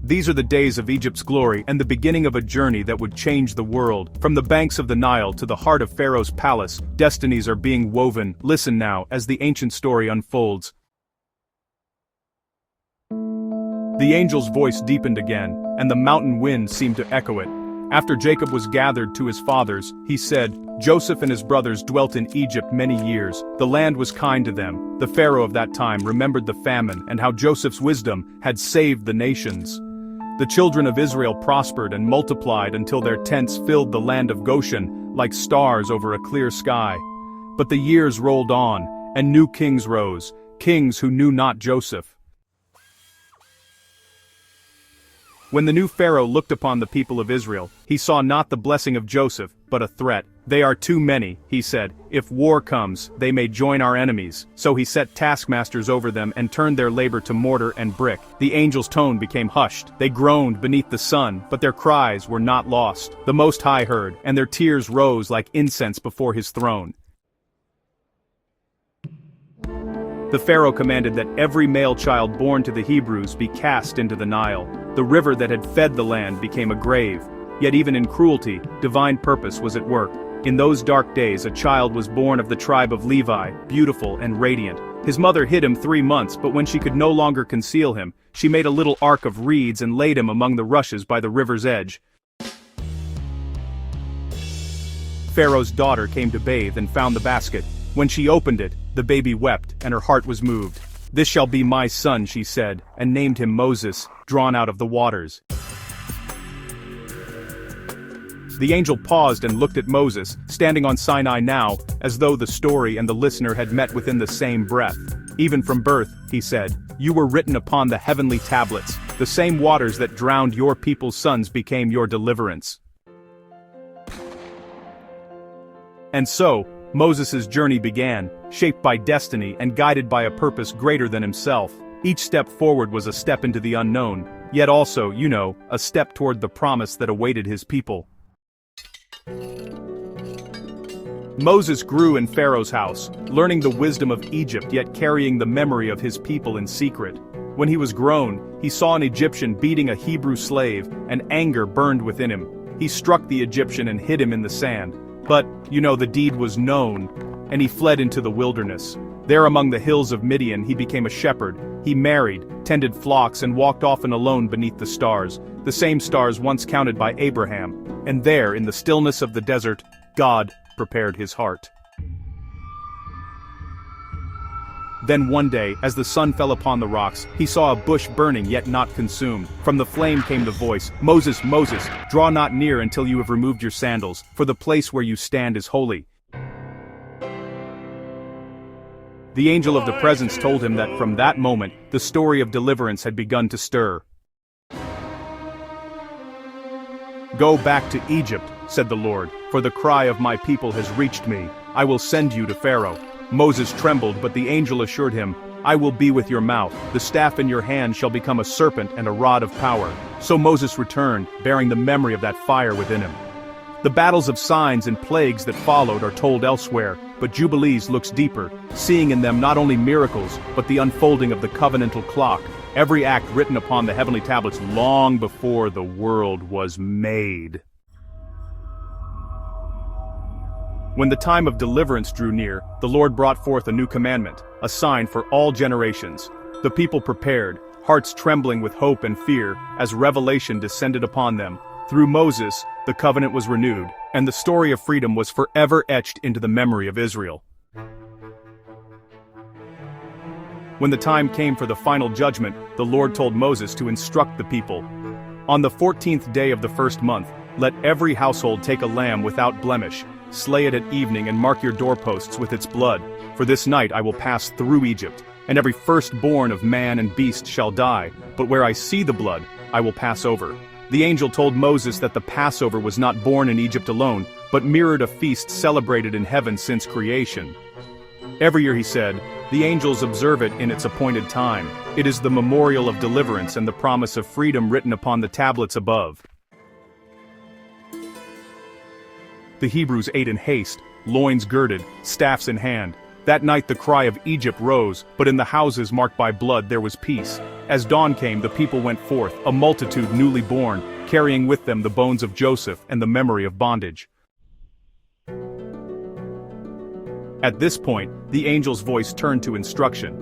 These are the days of Egypt's glory and the beginning of a journey that would change the world. From the banks of the Nile to the heart of Pharaoh's palace, destinies are being woven. Listen now as the ancient story unfolds. The angel's voice deepened again, and the mountain wind seemed to echo it. After Jacob was gathered to his fathers, he said, Joseph and his brothers dwelt in Egypt many years. The land was kind to them. The Pharaoh of that time remembered the famine and how Joseph's wisdom had saved the nations. The children of Israel prospered and multiplied until their tents filled the land of Goshen, like stars over a clear sky. But the years rolled on, and new kings rose, kings who knew not Joseph. When the new Pharaoh looked upon the people of Israel, he saw not the blessing of Joseph, but a threat. They are too many, he said. If war comes, they may join our enemies. So he set taskmasters over them and turned their labor to mortar and brick. The angel's tone became hushed. They groaned beneath the sun, but their cries were not lost. The Most High heard, and their tears rose like incense before his throne. The Pharaoh commanded that every male child born to the Hebrews be cast into the Nile. The river that had fed the land became a grave. Yet even in cruelty, divine purpose was at work. In those dark days a child was born of the tribe of Levi, beautiful and radiant. His mother hid him 3 months, but when she could no longer conceal him, she made a little ark of reeds and laid him among the rushes by the river's edge. Pharaoh's daughter came to bathe and found the basket. When she opened it, the baby wept, and her heart was moved. This shall be my son, she said, and named him Moses, drawn out of the waters. The angel paused and looked at Moses, standing on Sinai now, as though the story and the listener had met within the same breath. Even from birth, he said, you were written upon the heavenly tablets. The same waters that drowned your people's sons became your deliverance. And so, Moses' journey began, shaped by destiny and guided by a purpose greater than himself. Each step forward was a step into the unknown, yet also, a step toward the promise that awaited his people. Moses grew in Pharaoh's house, learning the wisdom of Egypt yet carrying the memory of his people in secret. When he was grown, he saw an Egyptian beating a Hebrew slave, and anger burned within him. He struck the Egyptian and hid him in the sand. But, the deed was known, and he fled into the wilderness. There among the hills of Midian he became a shepherd. He married, tended flocks and walked often alone beneath the stars, the same stars once counted by Abraham. And there, in the stillness of the desert, God prepared his heart. Then one day, as the sun fell upon the rocks, he saw a bush burning yet not consumed. From the flame came the voice, Moses, Moses, draw not near until you have removed your sandals, for the place where you stand is holy. The angel of the presence told him that from that moment, the story of deliverance had begun to stir. Go back to Egypt, said the Lord, for the cry of my people has reached me. I will send you to Pharaoh. Moses trembled, but the angel assured him, I will be with your mouth. The staff in your hand shall become a serpent and a rod of power. So Moses returned, bearing the memory of that fire within him. The battles of signs and plagues that followed are told elsewhere, but Jubilees looks deeper, seeing in them not only miracles, but the unfolding of the covenantal clock, every act written upon the heavenly tablets long before the world was made. When the time of deliverance drew near, the Lord brought forth a new commandment, a sign for all generations. The people prepared, hearts trembling with hope and fear, as revelation descended upon them. Through Moses, the covenant was renewed, and the story of freedom was forever etched into the memory of Israel. When the time came for the final judgment, the Lord told Moses to instruct the people. On the 14th day of the first month, let every household take a lamb without blemish. Slay it at evening and mark your doorposts with its blood. For this night I will pass through Egypt, and every firstborn of man and beast shall die, but where I see the blood, I will pass over. The angel told Moses that the Passover was not born in Egypt alone, but mirrored a feast celebrated in heaven since creation. Every year, he said, the angels observe it in its appointed time. It is the memorial of deliverance and the promise of freedom written upon the tablets above. The Hebrews ate in haste, loins girded, staffs in hand. That night the cry of Egypt rose, but in the houses marked by blood there was peace. As dawn came, the people went forth, a multitude newly born, carrying with them the bones of Joseph and the memory of bondage. At this point, the angel's voice turned to instruction.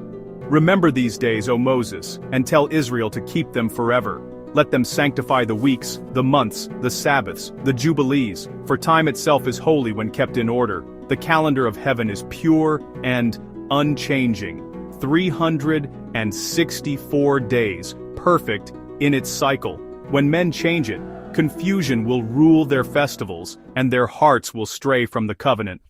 Remember these days, O Moses, and tell Israel to keep them forever. Let them sanctify the weeks, the months, the Sabbaths, the Jubilees, for time itself is holy when kept in order. The calendar of heaven is pure and unchanging. 364 days, perfect in its cycle. When men change it, confusion will rule their festivals, and their hearts will stray from the covenant.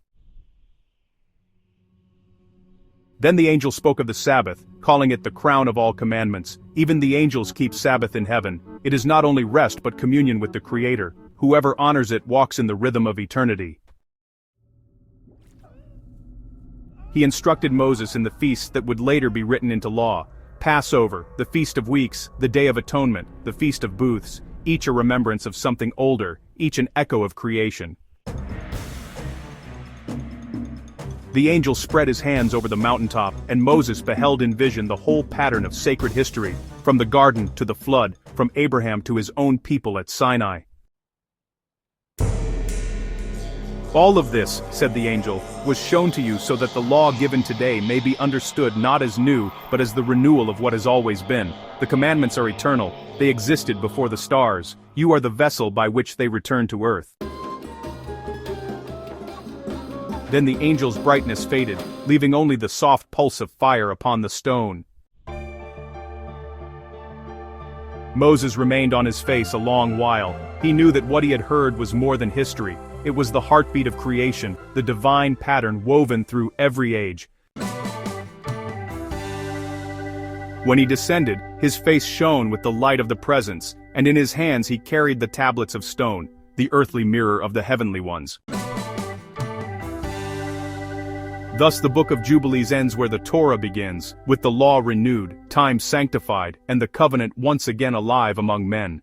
Then the angel spoke of the Sabbath, calling it the crown of all commandments. Even the angels keep Sabbath in heaven. It is not only rest but communion with the Creator. Whoever honors it walks in the rhythm of eternity. He instructed Moses in the feasts that would later be written into law: Passover, the Feast of Weeks, the Day of Atonement, the Feast of Booths, each a remembrance of something older, each an echo of creation. The angel spread his hands over the mountaintop, and Moses beheld in vision the whole pattern of sacred history, from the garden to the flood, from Abraham to his own people at Sinai. All of this, said the angel, was shown to you so that the law given today may be understood not as new, but as the renewal of what has always been. The commandments are eternal, they existed before the stars. You are the vessel by which they return to earth. Then the angel's brightness faded, leaving only the soft pulse of fire upon the stone. Moses remained on his face a long while. He knew that what he had heard was more than history. It was the heartbeat of creation, the divine pattern woven through every age. When he descended, his face shone with the light of the presence, and in his hands he carried the tablets of stone, the earthly mirror of the heavenly ones. Thus the book of Jubilees ends where the Torah begins, with the law renewed, time sanctified, and the covenant once again alive among men.